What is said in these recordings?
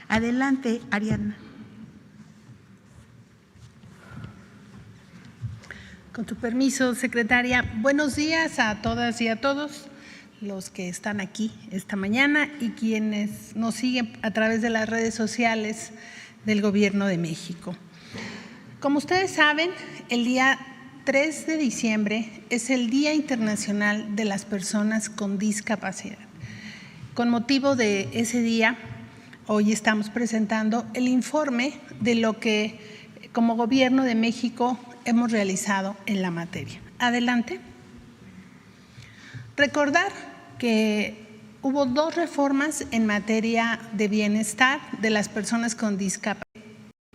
Adelante, Ariadna. Con tu permiso, secretaria. Buenos días a todas y a todos los que están aquí esta mañana y quienes nos siguen a través de las redes sociales del Gobierno de México. Como ustedes saben, el día 3 de diciembre es el Día Internacional de las Personas con Discapacidad. Con motivo de ese día, hoy estamos presentando el informe de lo que como Gobierno de México hemos realizado en la materia. Adelante. Recordar que hubo 2 reformas en materia de bienestar de las personas con discapacidad.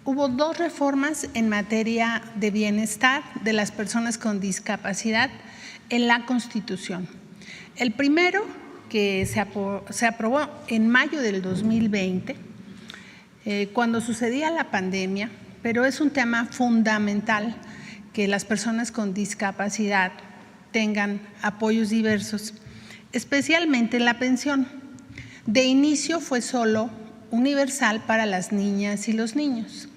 Hubo 2 reformas en materia de bienestar de las personas con discapacidad en la Constitución. El primero, que se aprobó en mayo del 2020, cuando sucedía la pandemia, pero es un tema fundamental que las personas con discapacidad tengan apoyos diversos, especialmente la pensión. De inicio fue solo universal para las niñas y los niños.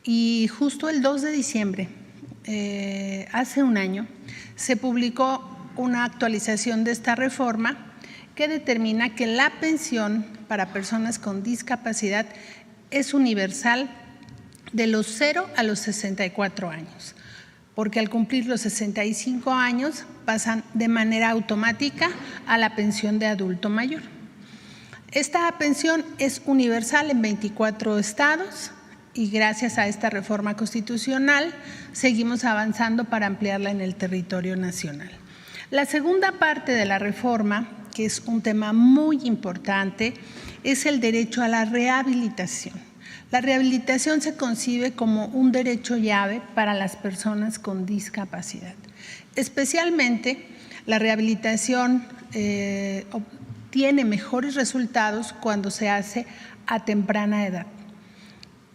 Y justo el 2 de diciembre, hace un año, se publicó una actualización de esta reforma que determina que la pensión para personas con discapacidad es universal de los 0 a los 64 años, porque al cumplir los 65 años pasan de manera automática a la pensión de adulto mayor. Esta pensión es universal en 24 estados y gracias a esta reforma constitucional seguimos avanzando para ampliarla en el territorio nacional. La segunda parte de la reforma, que es un tema muy importante, es el derecho a la rehabilitación. La rehabilitación se concibe como un derecho llave para las personas con discapacidad. Especialmente, la rehabilitación obtiene mejores resultados cuando se hace a temprana edad.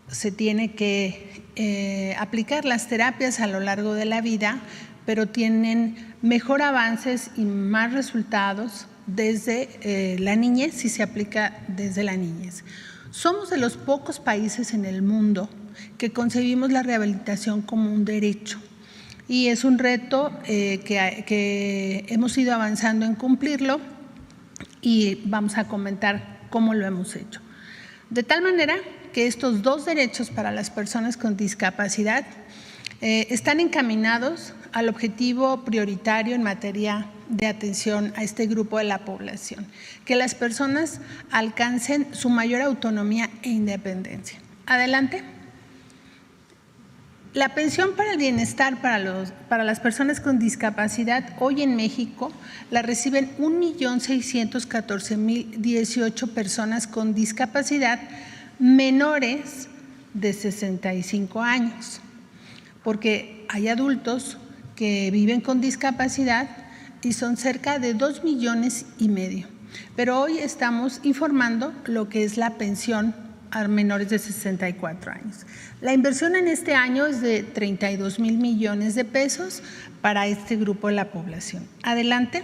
Se tiene que aplicar las terapias a lo largo de la vida, pero tienen mejor avances y más resultados desde la niñez, si se aplica desde la niñez. Somos de los pocos países en el mundo que concebimos la rehabilitación como un derecho y es un reto que hemos ido avanzando en cumplirlo y vamos a comentar cómo lo hemos hecho. De tal manera que estos 2 derechos para las personas con discapacidad están encaminados al objetivo prioritario en materia de atención a este grupo de la población, que las personas alcancen su mayor autonomía e independencia. Adelante. La pensión para el bienestar para las personas con discapacidad hoy en México la reciben 1.614.018 personas con discapacidad menores de 65 años, porque hay adultos que viven con discapacidad y son cerca de 2,5 millones. Pero hoy estamos informando lo que es la pensión a menores de 64 años. La inversión en este año es de 32,000 millones de pesos para este grupo de la población. Adelante.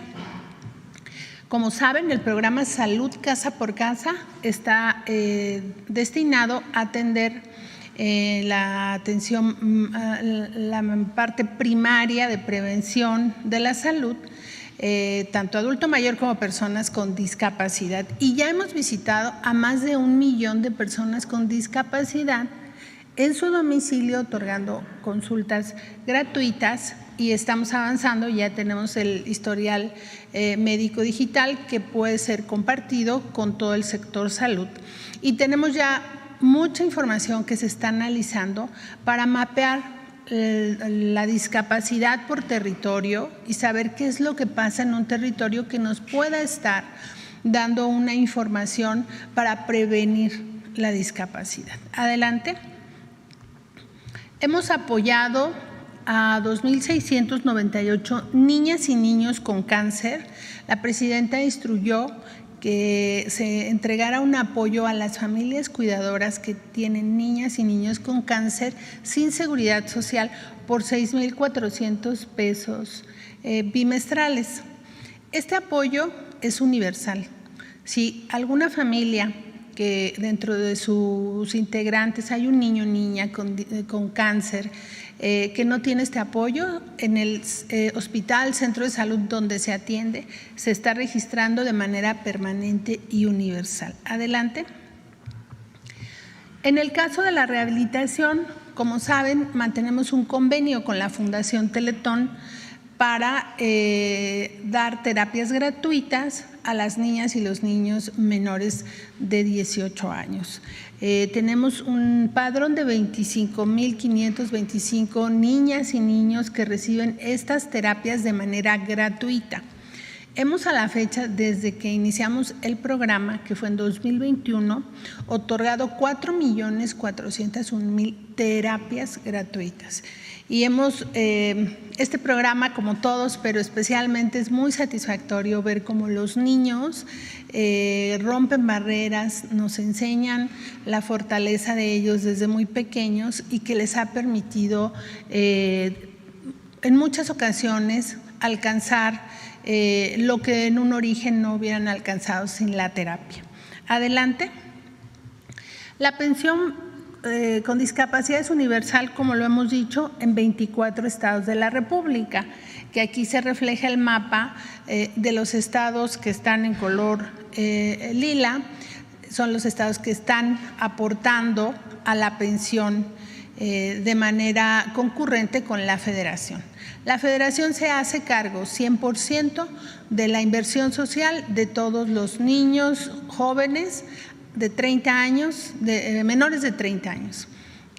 Como saben, el programa Salud Casa por Casa está destinado a atender la atención, la parte primaria de prevención de la salud, tanto adulto mayor como personas con discapacidad. Y ya hemos visitado a más de 1 millón de personas con discapacidad en su domicilio, otorgando consultas gratuitas y estamos avanzando. Ya tenemos el historial médico digital que puede ser compartido con todo el sector salud y tenemos ya mucha información que se está analizando para mapear la discapacidad por territorio y saber qué es lo que pasa en un territorio que nos pueda estar dando una información para prevenir la discapacidad. Adelante. Hemos apoyado a 2,698 niñas y niños con cáncer. La presidenta instruyó que se entregara un apoyo a las familias cuidadoras que tienen niñas y niños con cáncer sin seguridad social por 6,400 pesos bimestrales. Este apoyo es universal. Si alguna familia que dentro de sus integrantes hay un niño o niña con cáncer que no tiene este apoyo, en el hospital, centro de salud donde se atiende, se está registrando de manera permanente y universal. Adelante. En el caso de la rehabilitación, como saben, mantenemos un convenio con la Fundación Teletón para dar terapias gratuitas a las niñas y los niños menores de 18 años. Tenemos un padrón de 25,525 niñas y niños que reciben estas terapias de manera gratuita. Hemos a la fecha, desde que iniciamos el programa, que fue en 2021, otorgado 4,401,000 terapias gratuitas. Y este programa, como todos, pero especialmente es muy satisfactorio ver cómo los niños rompen barreras, nos enseñan la fortaleza de ellos desde muy pequeños y que les ha permitido en muchas ocasiones alcanzar lo que en un origen no hubieran alcanzado sin la terapia. Adelante. La pensión con discapacidad es universal, como lo hemos dicho, en 24 estados de la República, que aquí se refleja el mapa de los estados que están en color lila, son los estados que están aportando a la pensión de manera concurrente con la Federación. La Federación se hace cargo 100% de la inversión social de todos los niños jóvenes de 30 años, menores de 30 años,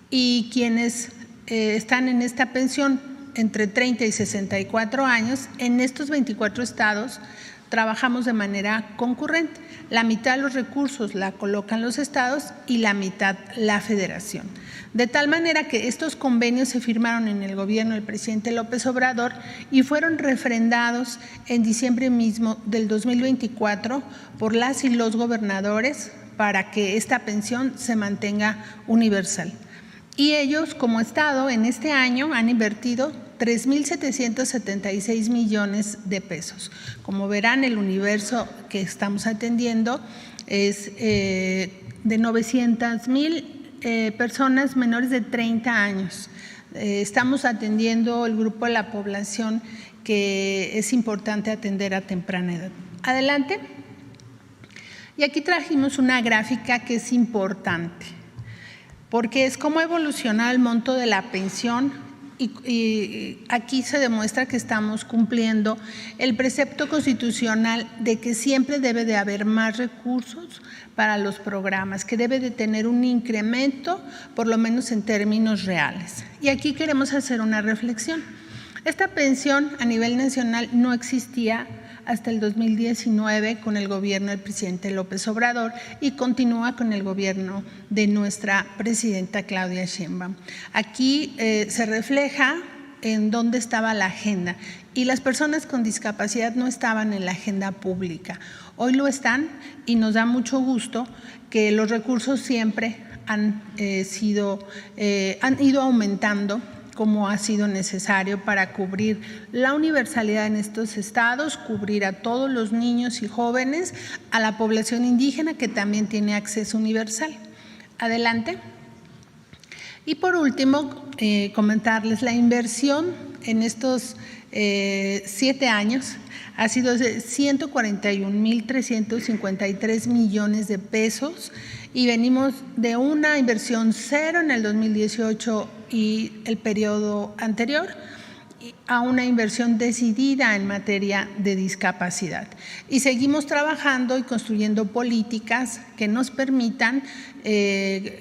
y quienes están en esta pensión entre 30 y 64 años, en estos 24 estados trabajamos de manera concurrente. La mitad de los recursos la colocan los estados y la mitad la Federación. De tal manera que estos convenios se firmaron en el gobierno del presidente López Obrador y fueron refrendados en diciembre mismo del 2024 por las y los gobernadores para que esta pensión se mantenga universal. Y ellos, como Estado, en este año han invertido 3,776 millones de pesos. Como verán, el universo que estamos atendiendo es de 900,000 personas menores de 30 años. Estamos atendiendo el grupo de la población que es importante atender a temprana edad. Adelante. Y aquí trajimos una gráfica que es importante, porque es cómo evoluciona el monto de la pensión y aquí se demuestra que estamos cumpliendo el precepto constitucional de que siempre debe de haber más recursos para los programas, que debe de tener un incremento, por lo menos en términos reales. Y aquí queremos hacer una reflexión. Esta pensión a nivel nacional no existía hasta el 2019 con el gobierno del presidente López Obrador y continúa con el gobierno de nuestra presidenta Claudia Sheinbaum. Aquí se refleja en dónde estaba la agenda y las personas con discapacidad no estaban en la agenda pública. Hoy lo están y nos da mucho gusto que los recursos siempre han ido aumentando como ha sido necesario para cubrir la universalidad en estos estados, cubrir a todos los niños y jóvenes, a la población indígena que también tiene acceso universal. Adelante. Y por último, comentarles la inversión en estos 7 años ha sido de 141,353 millones de pesos y venimos de una inversión cero en el 2018 y el periodo anterior a una inversión decidida en materia de discapacidad. Y seguimos trabajando y construyendo políticas que nos permitan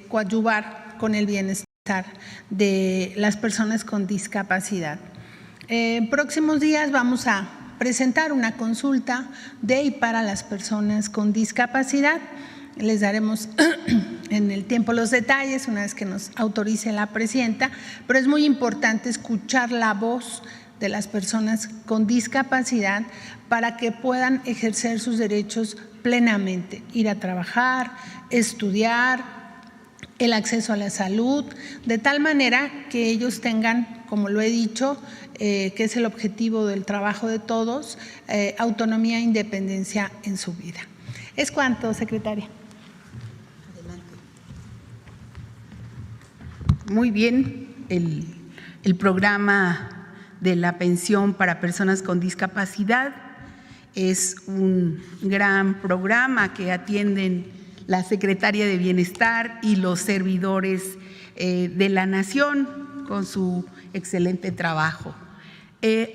coadyuvar con el bienestar de las personas con discapacidad. En próximos días vamos a presentar una consulta de y para las personas con discapacidad. Les daremos en el tiempo los detalles una vez que nos autorice la presidenta, pero es muy importante escuchar la voz de las personas con discapacidad para que puedan ejercer sus derechos plenamente, ir a trabajar, estudiar, el acceso a la salud, de tal manera que ellos tengan, como lo he dicho, que es el objetivo del trabajo de todos, autonomía e independencia en su vida. Es cuanto, secretaria. muy bien el programa de la pensión para personas con discapacidad. Es un gran programa que atienden la Secretaría de Bienestar y los servidores de la Nación con su excelente trabajo.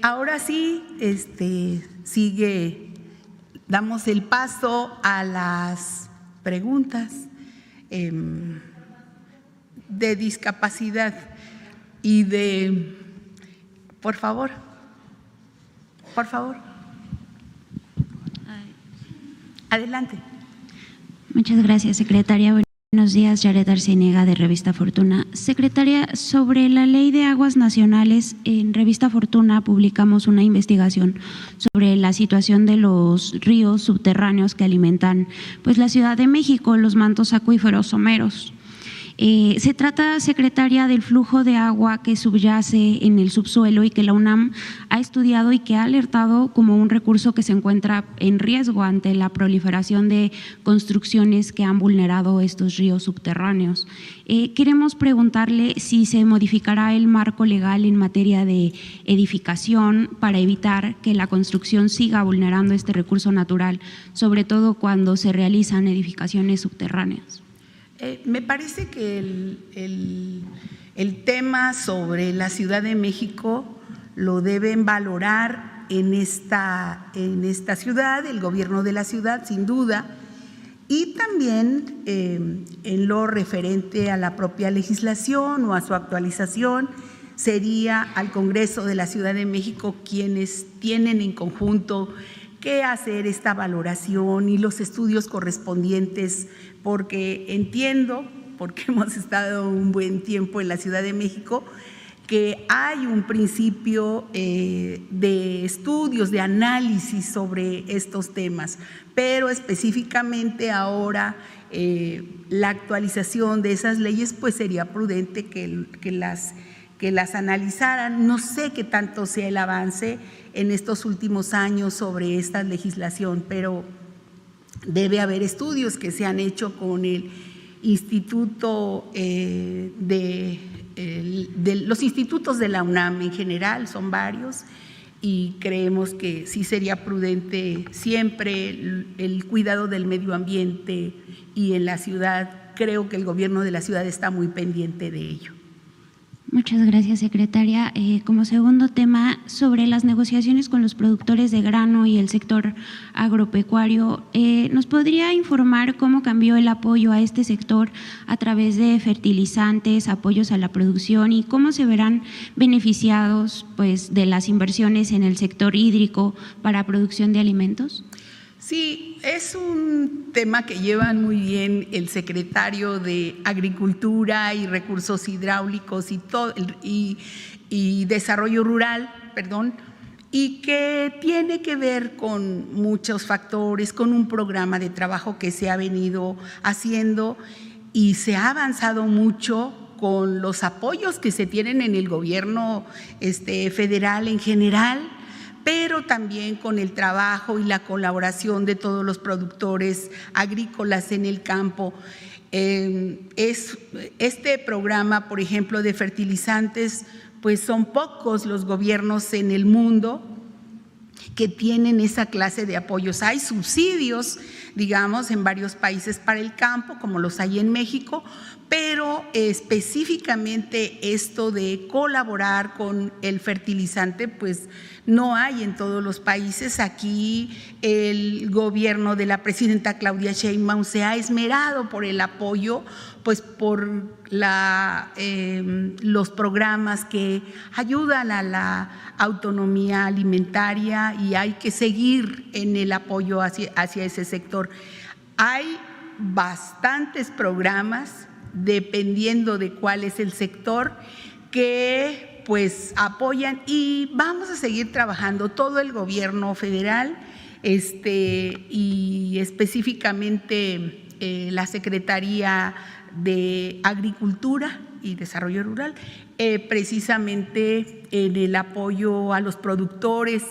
Ahora sí, damos el paso a las preguntas de discapacidad y de… Por favor. Adelante. Muchas gracias, secretaria. Buenos días, Yaret Arciniega, de Revista Fortuna. Secretaria, sobre la Ley de Aguas Nacionales, en Revista Fortuna publicamos una investigación sobre la situación de los ríos subterráneos que alimentan pues la Ciudad de México, los mantos acuíferos someros. Se trata, secretaria, del flujo de agua que subyace en el subsuelo y que la UNAM ha estudiado y que ha alertado como un recurso que se encuentra en riesgo ante la proliferación de construcciones que han vulnerado estos ríos subterráneos. Queremos preguntarle si se modificará el marco legal en materia de edificación para evitar que la construcción siga vulnerando este recurso natural, sobre todo cuando se realizan edificaciones subterráneas. Me parece que el tema sobre la Ciudad de México lo deben valorar en esta ciudad, el gobierno de la ciudad, sin duda, y también en lo referente a la propia legislación o a su actualización, sería al Congreso de la Ciudad de México quienes tienen en conjunto que hacer esta valoración y los estudios correspondientes, porque entiendo, porque hemos estado un buen tiempo en la Ciudad de México, que hay un principio de estudios, de análisis sobre estos temas, pero específicamente ahora la actualización de esas leyes, pues sería prudente que las analizaran. No sé qué tanto sea el avance en estos últimos años sobre esta legislación, pero debe haber estudios que se han hecho con el Instituto los institutos de la UNAM en general, son varios, y creemos que sí sería prudente siempre el cuidado del medio ambiente, y en la ciudad creo que el gobierno de la ciudad está muy pendiente de ello. Muchas gracias, secretaria. Como segundo tema, sobre las negociaciones con los productores de grano y el sector agropecuario, ¿nos podría informar cómo cambió el apoyo a este sector a través de fertilizantes, apoyos a la producción, y cómo se verán beneficiados pues, de las inversiones en el sector hídrico para producción de alimentos? Sí, es un tema que llevan muy bien el secretario de Agricultura y Recursos Hidráulicos y Desarrollo Rural, y que tiene que ver con muchos factores, con un programa de trabajo que se ha venido haciendo y se ha avanzado mucho con los apoyos que se tienen en el gobierno federal en general, pero también con el trabajo y la colaboración de todos los productores agrícolas en el campo. Este programa, por ejemplo, de fertilizantes, pues son pocos los gobiernos en el mundo que tienen esa clase de apoyos. Hay subsidios, digamos, en varios países para el campo, como los hay en México, pero específicamente esto de colaborar con el fertilizante, pues no hay en todos los países. Aquí el gobierno de la presidenta Claudia Sheinbaum se ha esmerado por el apoyo, pues por los programas que ayudan a la autonomía alimentaria, y hay que seguir en el apoyo hacia ese sector. Hay bastantes programas, dependiendo de cuál es el sector, que pues apoyan, y vamos a seguir trabajando todo el gobierno federal y específicamente la Secretaría de Agricultura y Desarrollo Rural, precisamente en el apoyo a los productores,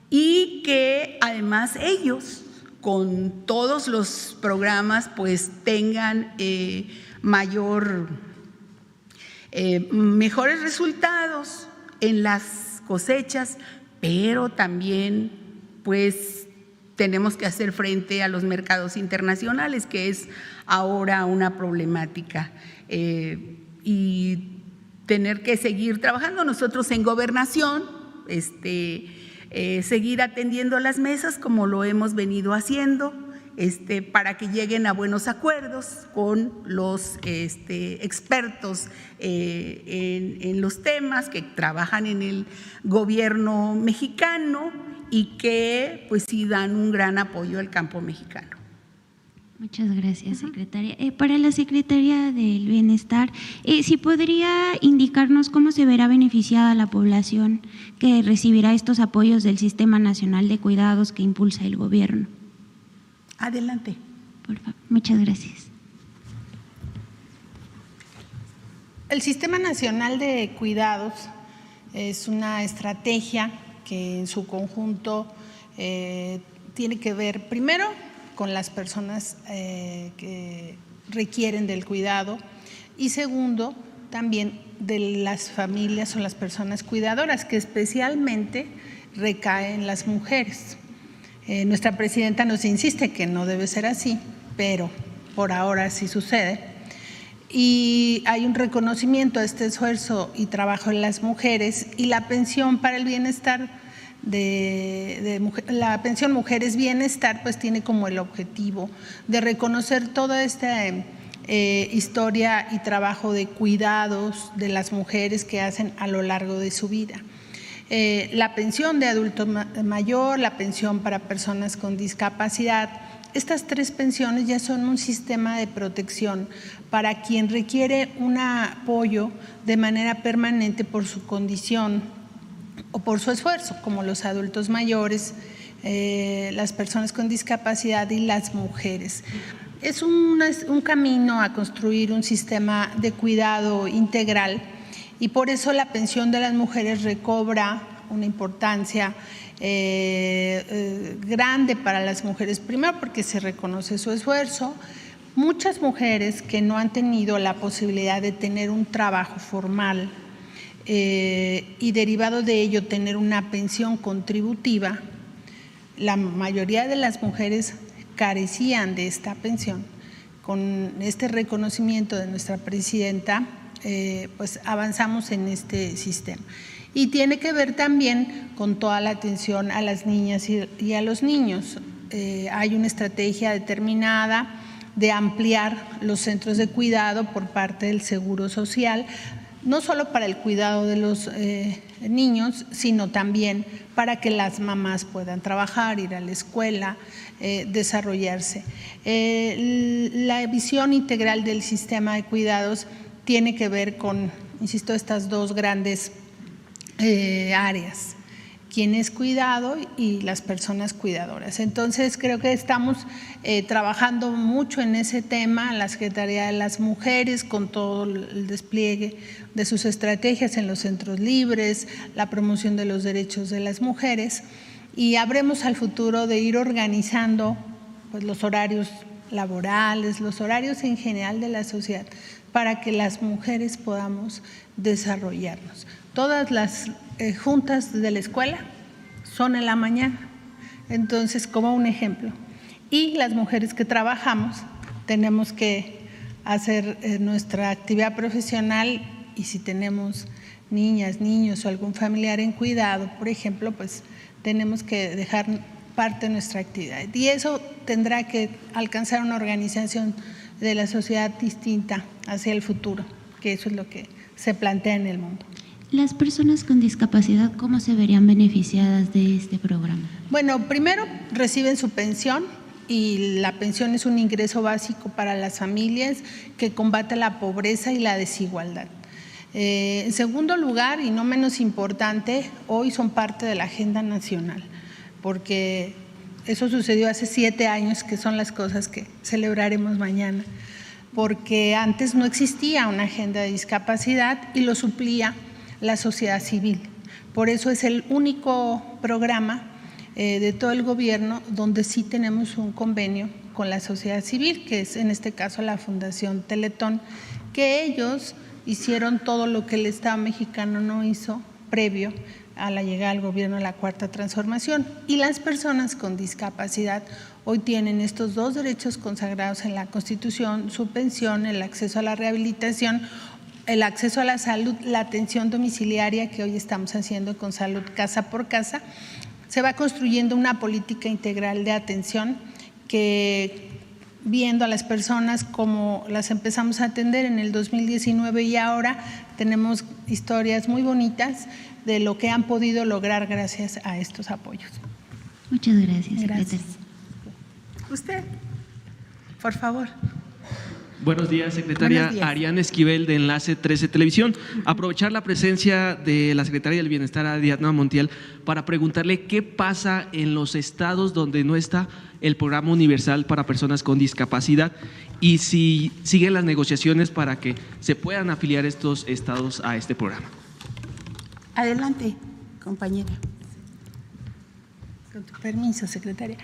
y que además ellos con todos los programas pues tengan mayor mejores resultados en las cosechas, pero también pues tenemos que hacer frente a los mercados internacionales, que es ahora una problemática, y tener que seguir trabajando nosotros en gobernación, seguir atendiendo las mesas como lo hemos venido haciendo, para que lleguen a buenos acuerdos con los expertos en los temas que trabajan en el gobierno mexicano y que pues sí dan un gran apoyo al campo mexicano. Muchas gracias, secretaria. Para la Secretaría del Bienestar, ¿sí podría indicarnos cómo se verá beneficiada la población que recibirá estos apoyos del Sistema Nacional de Cuidados que impulsa el gobierno? Adelante. Por favor, muchas gracias. El Sistema Nacional de Cuidados es una estrategia que en su conjunto tiene que ver primero con las personas que requieren del cuidado y segundo también de las familias o las personas cuidadoras, que especialmente recaen en las mujeres. Nuestra presidenta nos insiste que no debe ser así, pero por ahora sí sucede. Y hay un reconocimiento a este esfuerzo y trabajo de las mujeres, y la pensión para el bienestar la pensión Mujeres Bienestar pues tiene como el objetivo de reconocer toda esta historia y trabajo de cuidados de las mujeres que hacen a lo largo de su vida. La pensión de adulto mayor, la pensión para personas con discapacidad, estas tres pensiones ya son un sistema de protección para quien requiere un apoyo de manera permanente por su condición o por su esfuerzo, como los adultos mayores, las personas con discapacidad y las mujeres. Es un camino a construir un sistema de cuidado integral y por eso la pensión de las mujeres recobra una importancia grande para las mujeres, primero porque se reconoce su esfuerzo. Muchas mujeres que no han tenido la posibilidad de tener un trabajo formal y derivado de ello tener una pensión contributiva, la mayoría de las mujeres carecían de esta pensión. Con este reconocimiento de nuestra presidenta, pues avanzamos en este sistema. Y tiene que ver también con toda la atención a las niñas y a los niños. Hay una estrategia determinada de ampliar los centros de cuidado por parte del Seguro Social, no solo para el cuidado de los niños, sino también para que las mamás puedan trabajar, ir a la escuela, desarrollarse. La visión integral del sistema de cuidados tiene que ver con, insisto, estas dos grandes áreas, quien es cuidado y las personas cuidadoras. Entonces creo que estamos trabajando mucho en ese tema, la Secretaría de las Mujeres con todo el despliegue de sus estrategias en los centros libres, la promoción de los derechos de las mujeres, y habremos al futuro de ir organizando pues los horarios laborales, los horarios en general de la sociedad para que las mujeres podamos desarrollarnos. Todas las juntas de la escuela son en la mañana, entonces como un ejemplo. Y las mujeres que trabajamos tenemos que hacer nuestra actividad profesional y si tenemos niñas, niños o algún familiar en cuidado, por ejemplo, pues tenemos que dejar parte de nuestra actividad. Y eso tendrá que alcanzar una organización de la sociedad distinta hacia el futuro, que eso es lo que se plantea en el mundo. ¿Las personas con discapacidad cómo se verían beneficiadas de este programa? Bueno, primero reciben su pensión y la pensión es un ingreso básico para las familias que combate la pobreza y la desigualdad. En segundo lugar, y no menos importante, hoy son parte de la agenda nacional, porque eso sucedió hace 7 años, que son las cosas que celebraremos mañana, porque antes no existía una agenda de discapacidad y lo suplía la sociedad civil. Por eso es el único programa de todo el gobierno donde sí tenemos un convenio con la sociedad civil, que es en este caso la Fundación Teletón, que ellos hicieron todo lo que el Estado mexicano no hizo previo a la llegada al gobierno de la Cuarta Transformación. Y las personas con discapacidad hoy tienen estos dos derechos consagrados en la Constitución: su pensión, el acceso a la rehabilitación, el acceso a la salud, la atención domiciliaria que hoy estamos haciendo con Salud Casa por Casa. Se va construyendo una política integral de atención que, viendo a las personas como las empezamos a atender en el 2019 y ahora, tenemos historias muy bonitas de lo que han podido lograr gracias a estos apoyos. Muchas gracias, Gracias. secretaria. Usted, por favor. Buenos días, secretaria. Buenos días. Ariana Esquivel, de Enlace 13 Televisión. Aprovechar la presencia de la secretaria del Bienestar, Ariadna Montiel, para preguntarle qué pasa en los estados donde no está el programa universal para personas con discapacidad y si siguen las negociaciones para que se puedan afiliar estos estados a este programa. Adelante, compañera. Con tu permiso, secretaria.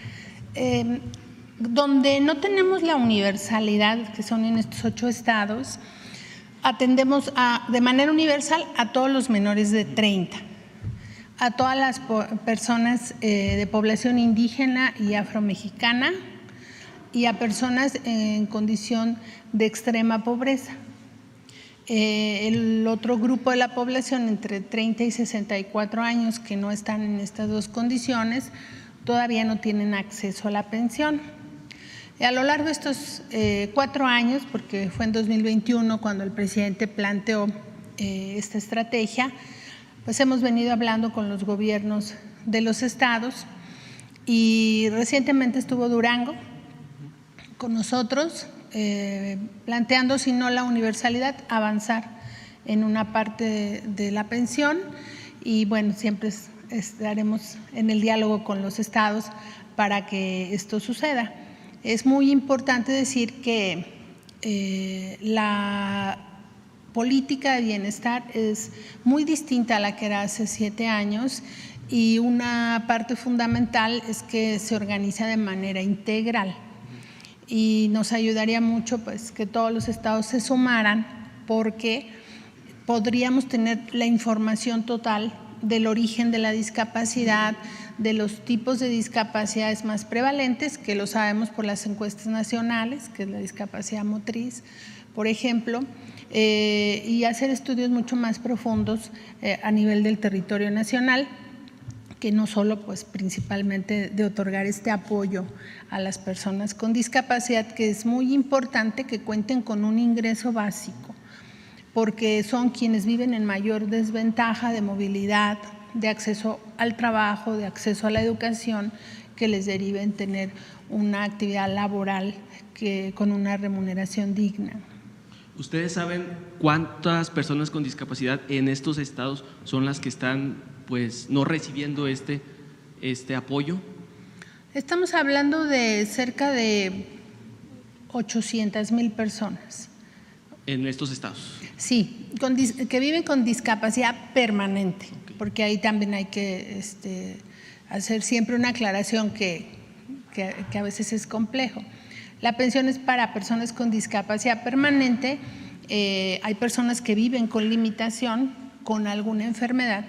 Donde no tenemos la universalidad, que son en estos 8 estados, atendemos de manera universal a todos los menores de 30, a todas las personas de población indígena y afromexicana y a personas en condición de extrema pobreza. El otro grupo de la población entre 30 y 64 años que no están en estas dos condiciones todavía no tienen acceso a la pensión. A lo largo de estos 4 años, porque fue en 2021 cuando el presidente planteó esta estrategia, pues hemos venido hablando con los gobiernos de los estados y recientemente estuvo Durango con nosotros planteando, si no la universalidad, avanzar en una parte de la pensión y bueno, siempre estaremos en el diálogo con los estados para que esto suceda. Es muy importante decir que la política de bienestar es muy distinta a la que era hace 7 años y una parte fundamental es que se organiza de manera integral y nos ayudaría mucho pues que todos los estados se sumaran porque podríamos tener la información total del origen de la discapacidad, de los tipos de discapacidades más prevalentes, que lo sabemos por las encuestas nacionales, que es la discapacidad motriz, por ejemplo, y hacer estudios mucho más profundos a nivel del territorio nacional, que no solo pues principalmente de otorgar este apoyo a las personas con discapacidad, que es muy importante que cuenten con un ingreso básico, porque son quienes viven en mayor desventaja de movilidad, de acceso al trabajo, de acceso a la educación, que les derive en tener una actividad laboral con una remuneración digna. ¿Ustedes saben cuántas personas con discapacidad en estos estados son las que están pues no recibiendo este apoyo? Estamos hablando de cerca de 800,000 personas. En estos estados. Sí, que viven con discapacidad permanente, porque ahí también hay que hacer siempre una aclaración que a veces es complejo. La pensión es para personas con discapacidad permanente, hay personas que viven con limitación, con alguna enfermedad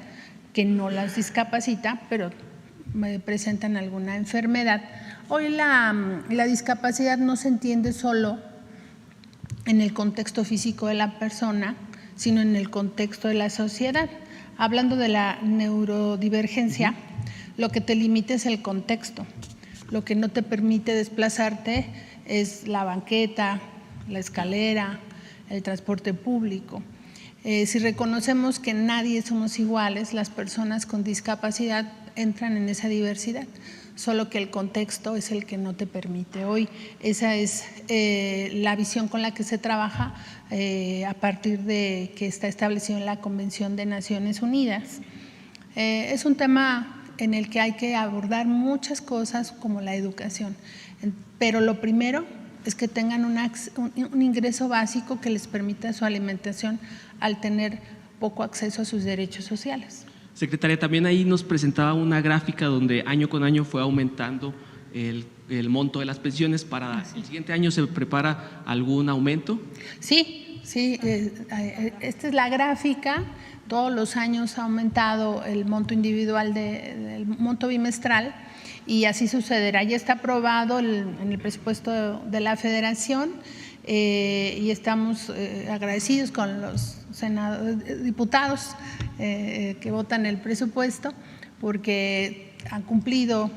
que no las discapacita, pero presentan alguna enfermedad. Hoy la discapacidad no se entiende solo en el contexto físico de la persona, sino en el contexto de la sociedad. Hablando de la neurodivergencia, lo que te limita es el contexto. Lo que no te permite desplazarte es la banqueta, la escalera, el transporte público. Si reconocemos que nadie somos iguales, las personas con discapacidad entran en esa diversidad, solo que el contexto es el que no te permite. Hoy esa es la visión con la que se trabaja a partir de que está establecido en la Convención de Naciones Unidas. Es un tema en el que hay que abordar muchas cosas como la educación, pero lo primero es que tengan un ingreso básico que les permita su alimentación al tener poco acceso a sus derechos sociales. Secretaria, también ahí nos presentaba una gráfica donde año con año fue aumentando el monto de las pensiones. ¿Para el siguiente año se prepara algún aumento? Sí, Sí, esta es la gráfica. Todos los años ha aumentado el monto individual el monto bimestral, y así sucederá. Ya está aprobado en el presupuesto de la Federación, y estamos agradecidos con los diputados que votan el presupuesto, porque han cumplido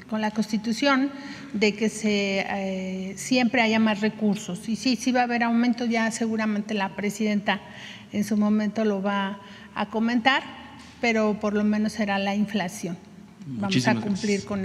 con la Constitución de que siempre haya más recursos. Y sí va a haber aumento, ya seguramente la presidenta en su momento lo va a comentar, pero por lo menos será la inflación. Vamos a cumplir con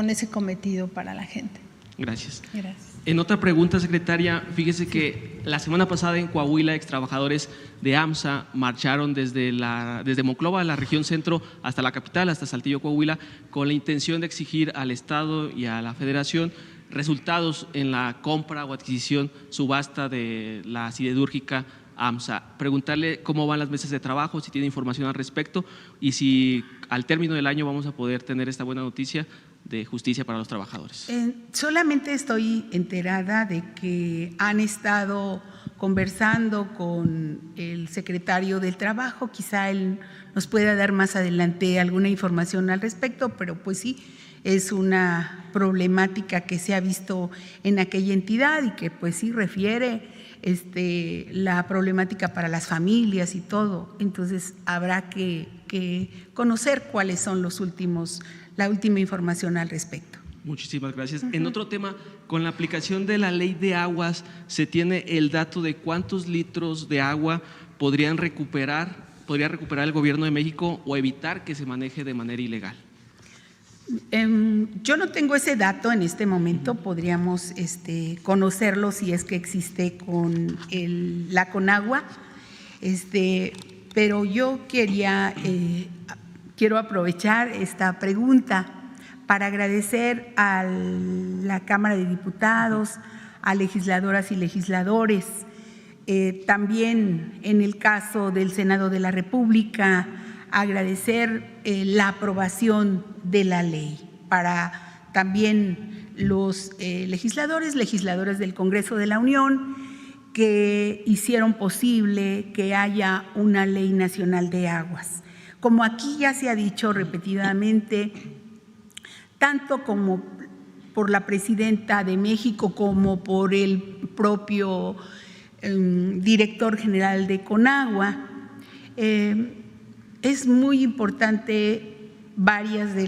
ese cometido para la gente. Gracias. Gracias. En otra pregunta, secretaria, fíjese que la semana pasada en Coahuila, extrabajadores de AMSA marcharon desde Monclova, la región centro, hasta la capital, hasta Saltillo, Coahuila, con la intención de exigir al Estado y a la Federación resultados en la compra o adquisición, subasta de la siderúrgica AMSA. Preguntarle cómo van las mesas de trabajo, si tiene información al respecto y si al término del año vamos a poder tener esta buena noticia de justicia para los trabajadores. Solamente estoy enterada de que han estado conversando con el secretario del Trabajo. Quizá él nos pueda dar más adelante alguna información al respecto, pero pues sí, es una problemática que se ha visto en aquella entidad y que pues sí refiere la problemática para las familias y todo. Entonces habrá que conocer cuáles son la última información al respecto. Muchísimas gracias. En otro tema, con la aplicación de la ley de aguas, ¿se tiene el dato de cuántos litros de agua podría recuperar el gobierno de México o evitar que se maneje de manera ilegal? Yo no tengo ese dato en este momento, podríamos conocerlo si es que existe con la Conagua, pero yo quiero aprovechar esta pregunta para agradecer a la Cámara de Diputados, a legisladoras y legisladores, también en el caso del Senado de la República, agradecer la aprobación de la ley para también los legisladoras del Congreso de la Unión que hicieron posible que haya una ley nacional de aguas. Como aquí ya se ha dicho repetidamente, tanto como por la presidenta de México como por el propio director general de Conagua, es muy importante varias de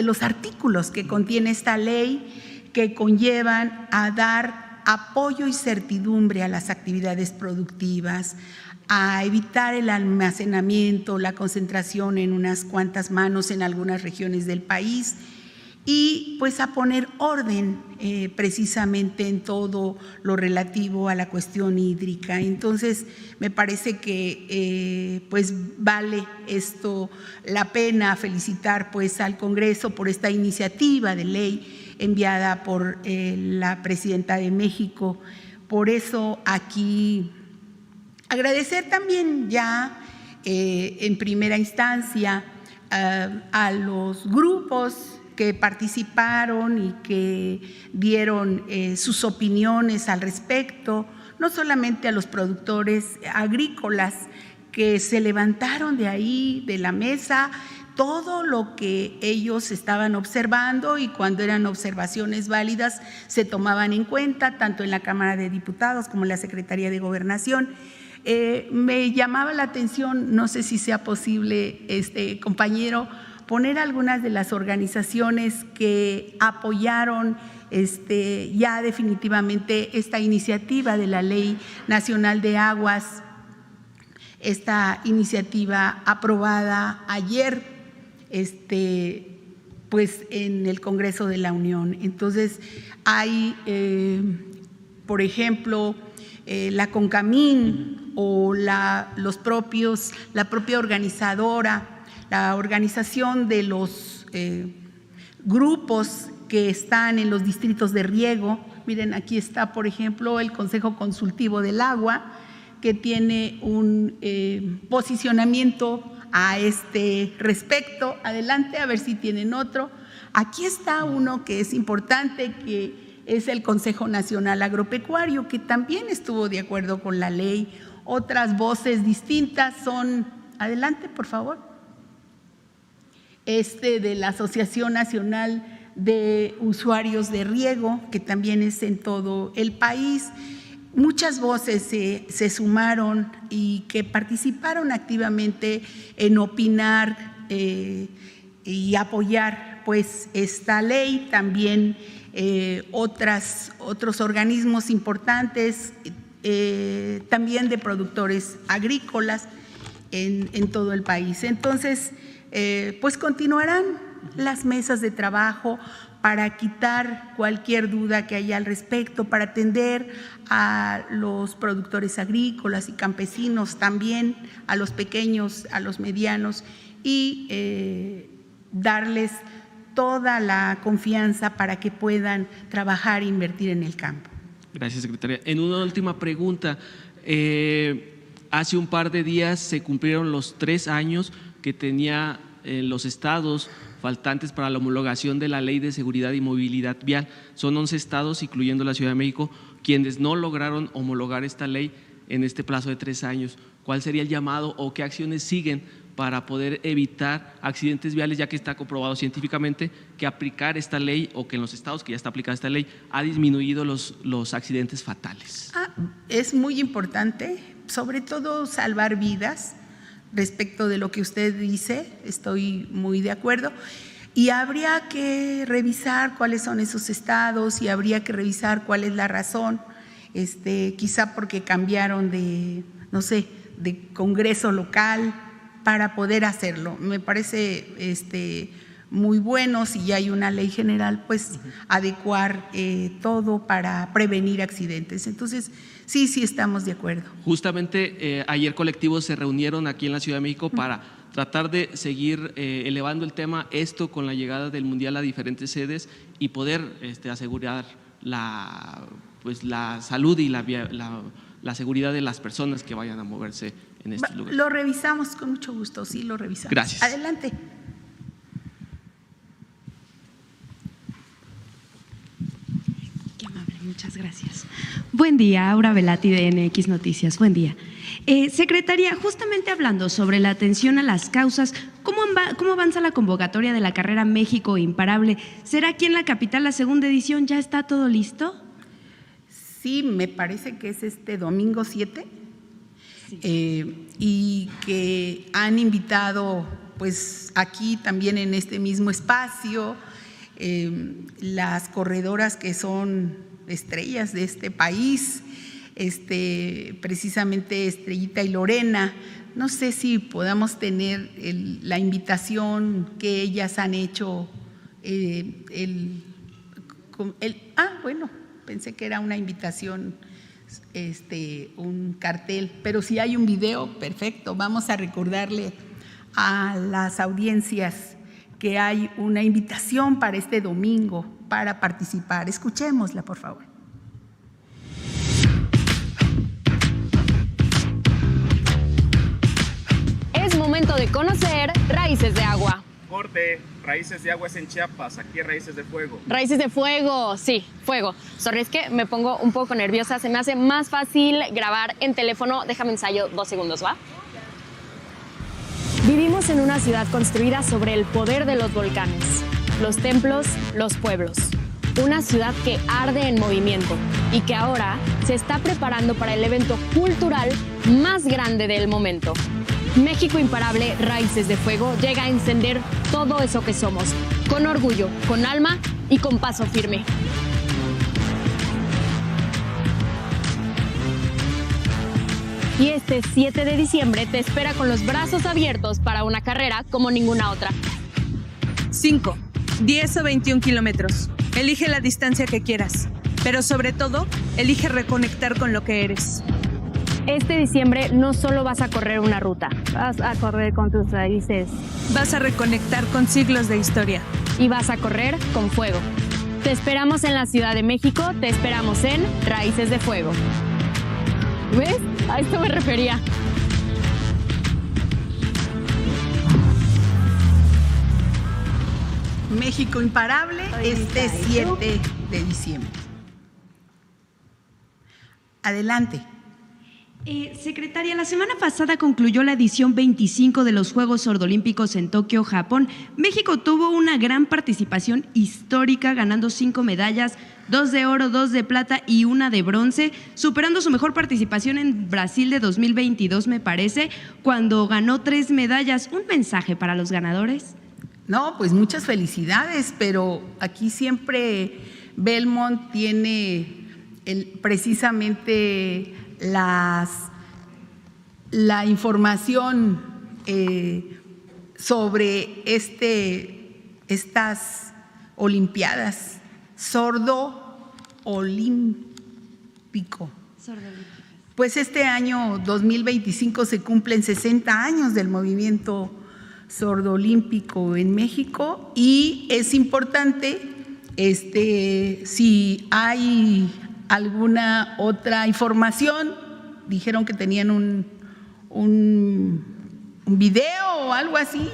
los artículos que contiene esta ley que conllevan a dar apoyo y certidumbre a las actividades productivas, a evitar el almacenamiento, la concentración en unas cuantas manos en algunas regiones del país y pues a poner orden precisamente en todo lo relativo a la cuestión hídrica. Entonces me parece que pues vale esto la pena felicitar pues al Congreso por esta iniciativa de ley enviada por la presidenta de México. Por eso aquí agradecer también ya en primera instancia a los grupos que participaron y que dieron sus opiniones al respecto, no solamente a los productores agrícolas que se levantaron de ahí, de la mesa, todo lo que ellos estaban observando y cuando eran observaciones válidas se tomaban en cuenta, tanto en la Cámara de Diputados como en la Secretaría de Gobernación. Me llamaba la atención, no sé si sea posible, compañero, poner algunas de las organizaciones que apoyaron ya definitivamente esta iniciativa de la Ley Nacional de Aguas, esta iniciativa aprobada ayer pues en el Congreso de la Unión. Entonces hay, por ejemplo, la CONCAMIN o la propia organizadora, la organización de los grupos que están en los distritos de riego. Miren, aquí está, por ejemplo, el Consejo Consultivo del Agua, que tiene un posicionamiento a este respecto. Adelante, a ver si tienen otro. Aquí está uno que es importante, que es el Consejo Nacional Agropecuario, que también estuvo de acuerdo con la ley. Otras voces distintas son, adelante por favor, de la Asociación Nacional de Usuarios de Riego, que también es en todo el país. Muchas voces se sumaron y que participaron activamente en opinar y apoyar pues esta ley. También otros organismos importantes, también de productores agrícolas en todo el país. Entonces, pues continuarán las mesas de trabajo para quitar cualquier duda que haya al respecto, para atender a los productores agrícolas y campesinos, también a los pequeños, a los medianos, y darles toda la confianza para que puedan trabajar e invertir en el campo. Gracias, secretaria. En una última pregunta, hace un par de días se cumplieron los 3 años que tenía los estados faltantes para la homologación de la Ley de Seguridad y Movilidad Vial. Son 11 estados, incluyendo la Ciudad de México, quienes no lograron homologar esta ley en este plazo de 3 años. ¿Cuál sería el llamado o qué acciones siguen para poder evitar accidentes viales, ya que está comprobado científicamente que aplicar esta ley, o que en los estados que ya está aplicada esta ley, ha disminuido los accidentes fatales? Es muy importante, sobre todo salvar vidas. Respecto de lo que usted dice, estoy muy de acuerdo, y habría que revisar cuáles son esos estados y habría que revisar cuál es la razón, quizá porque cambiaron de, no sé, de congreso local para poder hacerlo. Me parece muy bueno, si ya hay una ley general, pues adecuar todo para prevenir accidentes. Entonces, sí estamos de acuerdo. Justamente ayer colectivos se reunieron aquí en la Ciudad de México para tratar de seguir elevando el tema, esto con la llegada del Mundial a diferentes sedes, y poder asegurar la salud y la seguridad de las personas que vayan a moverse en estos lugares. Lo revisamos con mucho gusto, sí, lo revisamos. Gracias. Adelante. Muchas gracias. Buen día, Aura Velati de NX Noticias. Buen día. Secretaria, justamente hablando sobre la atención a las causas, ¿cómo avanza la convocatoria de la carrera México Imparable? ¿Será aquí en la capital la segunda edición? ¿Ya está todo listo? Sí, me parece que es este domingo 7, sí. Y que han invitado, pues aquí también en este mismo espacio, las corredoras que son estrellas de este país, precisamente Estrellita y Lorena. No sé si podamos tener la invitación que ellas han hecho. Bueno, pensé que era una invitación, un cartel, pero si hay un video, perfecto. Vamos a recordarle a las audiencias que hay una invitación para este domingo para participar. Escuchémosla, por favor. Es momento de conocer Raíces de Agua. Corte, Raíces de Agua es en Chiapas, aquí Raíces de Fuego. Raíces de Fuego, sí, fuego. Sorry, es que me pongo un poco nerviosa, se me hace más fácil grabar en teléfono. Déjame ensayo 2 segundos, ¿va? Vivimos en una ciudad construida sobre el poder de los volcanes, los templos, los pueblos. Una ciudad que arde en movimiento y que ahora se está preparando para el evento cultural más grande del momento. México Imparable, Raíces de Fuego llega a encender todo eso que somos, con orgullo, con alma y con paso firme. Y este 7 de diciembre te espera con los brazos abiertos para una carrera como ninguna otra. 5, 10 o 21 kilómetros. Elige la distancia que quieras, pero sobre todo, elige reconectar con lo que eres. Este diciembre no solo vas a correr una ruta, vas a correr con tus raíces. Vas a reconectar con siglos de historia. Y vas a correr con fuego. Te esperamos en la Ciudad de México, te esperamos en Raíces de Fuego. ¿Ves? A esto me refería. México Imparable, este 7 de diciembre. Adelante. Secretaria, la semana pasada concluyó la edición 25 de los Juegos Sordolímpicos en Tokio, Japón. México tuvo una gran participación histórica, ganando 5 medallas, 2 de oro, 2 de plata y 1 de bronce, superando su mejor participación en Brasil de 2022, me parece, cuando ganó 3 medallas. ¿Un mensaje para los ganadores? No, pues muchas felicidades, pero aquí siempre Belmont tiene precisamente la información sobre estas Olimpiadas sordo-olímpico. Pues este año 2025 se cumplen 60 años del movimiento sordo-olímpico en México y es importante, si hay alguna otra información, dijeron que tenían un video o algo así.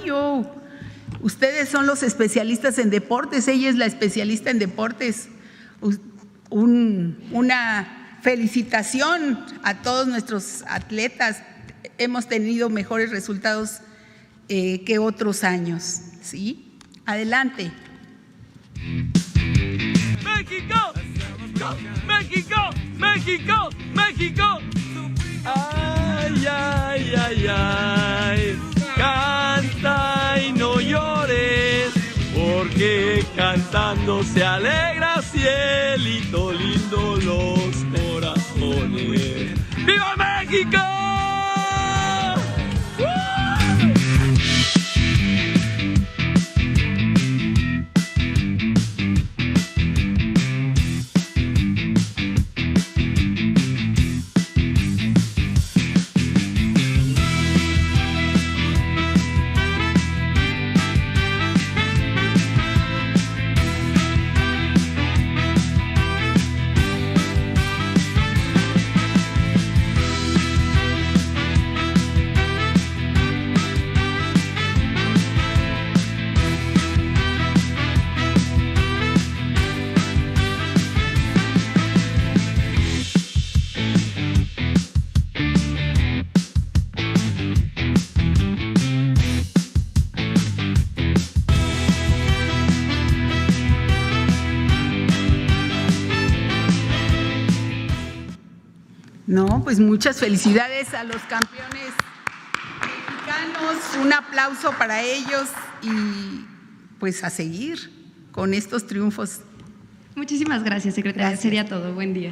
Ustedes son los especialistas en deportes, ella es la especialista en deportes. Una felicitación a todos nuestros atletas. Hemos tenido mejores resultados que otros años, ¿sí? Adelante. ¡México! ¡México! ¡México! ¡México! ¡Ay, ay, ay, ay! Canta y no llores, porque cantando se alegra cielito lindo los corazones. ¡Viva México! No, pues muchas felicidades a los campeones mexicanos, un aplauso para ellos y pues a seguir con estos triunfos. Muchísimas gracias, secretaria. Gracias. Sería todo. Buen día.